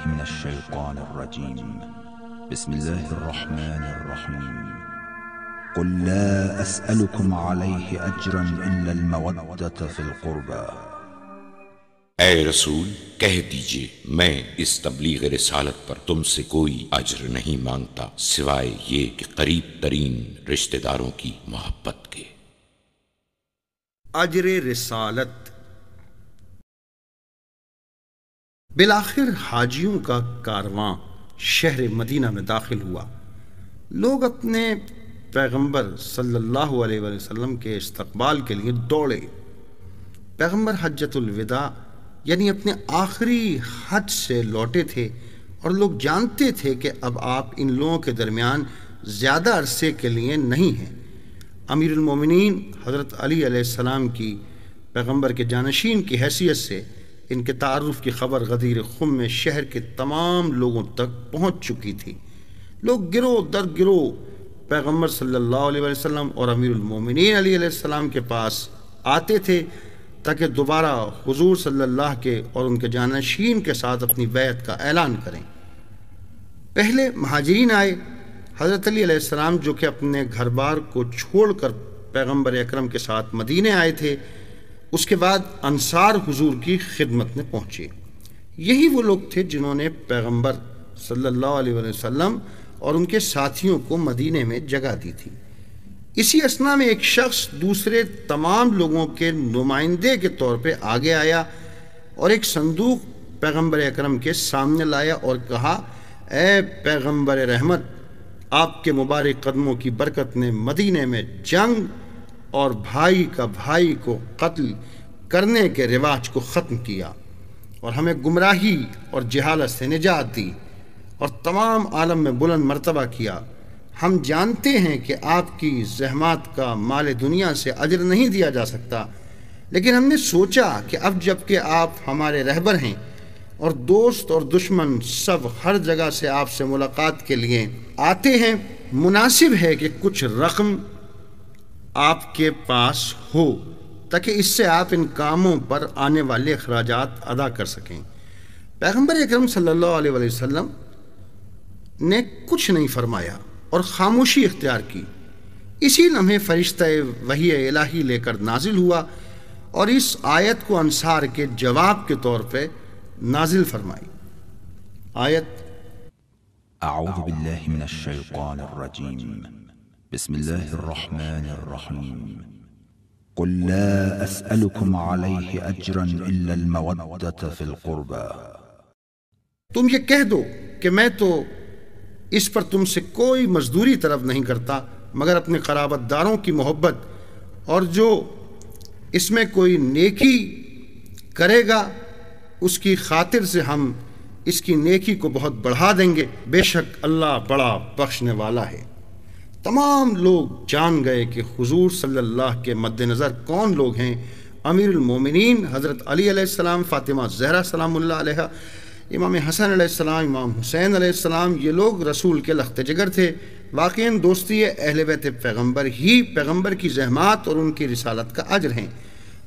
بالله من الشيطان الرجيم. بسم الله الرحمن الرحيم. قل لا أسألكم عليه أجرا إلا المودة في القربى. اے رسول کہہ دیجئے میں اس تبلیغ رسالت پر تم سے کوئی اجر نہیں مانگتا سوائے یہ کہ قریب ترین رشتہ داروں کی محبت کے۔ اجر رسالت۔ بالآخر حاجیوں کا کارواں شہر مدینہ میں داخل ہوا۔ لوگ اپنے پیغمبر صلی اللہ علیہ وسلم کے استقبال کے لیے دوڑے۔ پیغمبر حجۃ الوداع یعنی اپنے آخری حج سے لوٹے تھے اور لوگ جانتے تھے کہ اب آپ ان لوگوں کے درمیان زیادہ عرصے کے لیے نہیں ہیں۔ امیر المومنین حضرت علی علیہ السلام کی پیغمبر کے جانشین کی حیثیت سے ان کے تعارف کی خبر غدیر خم میں شہر کے تمام لوگوں تک پہنچ چکی تھی۔ لوگ گروہ در گروہ پیغمبر صلی اللہ علیہ وسلم اور امیر المومنین علی علیہ السلام کے پاس آتے تھے تاکہ دوبارہ حضور صلی اللہ کے اور ان کے جانشین کے ساتھ اپنی بیعت کا اعلان کریں۔ پہلے مہاجرین آئے۔ حضرت علی علیہ السلام جو کہ اپنے گھر بار کو چھوڑ کر پیغمبر اکرم کے ساتھ مدینے آئے تھے، اس کے بعد انصار حضور کی خدمت میں پہنچے۔ یہی وہ لوگ تھے جنہوں نے پیغمبر صلی اللہ علیہ وسلم اور ان کے ساتھیوں کو مدینے میں جگہ دی تھی۔ اسی اثنا میں ایک شخص دوسرے تمام لوگوں کے نمائندے کے طور پہ آگے آیا اور ایک صندوق پیغمبر اکرم کے سامنے لایا اور کہا، اے پیغمبر رحمت، آپ کے مبارک قدموں کی برکت نے مدینے میں جنگ اور بھائی کا بھائی کو قتل کرنے کے رواج کو ختم کیا اور ہمیں گمراہی اور جہالت سے نجات دی اور تمام عالم میں بلند مرتبہ کیا۔ ہم جانتے ہیں کہ آپ کی زحمات کا مال دنیا سے اجر نہیں دیا جا سکتا، لیکن ہم نے سوچا کہ اب جب کہ آپ ہمارے رہبر ہیں اور دوست اور دشمن سب ہر جگہ سے آپ سے ملاقات کے لیے آتے ہیں، مناسب ہے کہ کچھ رقم آپ کے پاس ہو تاکہ اس سے آپ ان کاموں پر آنے والے اخراجات ادا کر سکیں۔ پیغمبر اکرم صلی اللہ علیہ وسلم نے کچھ نہیں فرمایا اور خاموشی اختیار کی۔ اسی لمحے فرشتہ وحی الہی لے کر نازل ہوا اور اس آیت کو انصار کے جواب کے طور پہ نازل فرمائی۔ آیت: اعوذ باللہ من الشیطان الرجیم. بسم اللہ الرحمن الرحیم. قل لا اسألكم علیہ اجرا الا المودة فی القربى. تم یہ کہہ دو کہ میں تو اس پر تم سے کوئی مزدوری طلب نہیں کرتا مگر اپنے قرابت داروں کی محبت، اور جو اس میں کوئی نیکی کرے گا اس کی خاطر سے ہم اس کی نیکی کو بہت بڑھا دیں گے، بے شک اللہ بڑا بخشنے والا ہے۔ تمام لوگ جان گئے کہ حضور صلی اللہ کے مد نظر کون لوگ ہیں۔ امیر المومنین حضرت علی علیہ السلام، فاطمہ زہرا سلام اللہ علیہا، امام حسن علیہ السلام، امام حسین علیہ السلام، یہ لوگ رسول کے لخت جگر تھے۔ واقعاً دوستی اہل بیت پیغمبر ہی پیغمبر کی زحمات اور ان کی رسالت کا اجر ہیں۔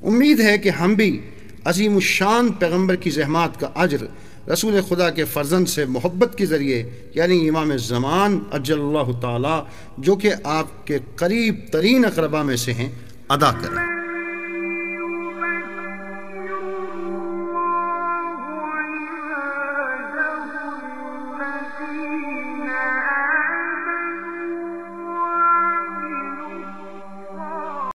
امید ہے کہ ہم بھی عظیم الشان پیغمبر کی زحمات کا اجر رسول خدا کے فرزند سے محبت کے ذریعے یعنی امام زمان عجل اللہ تعالی جو کہ آپ کے قریب ترین اقربا میں سے ہیں ادا کریں۔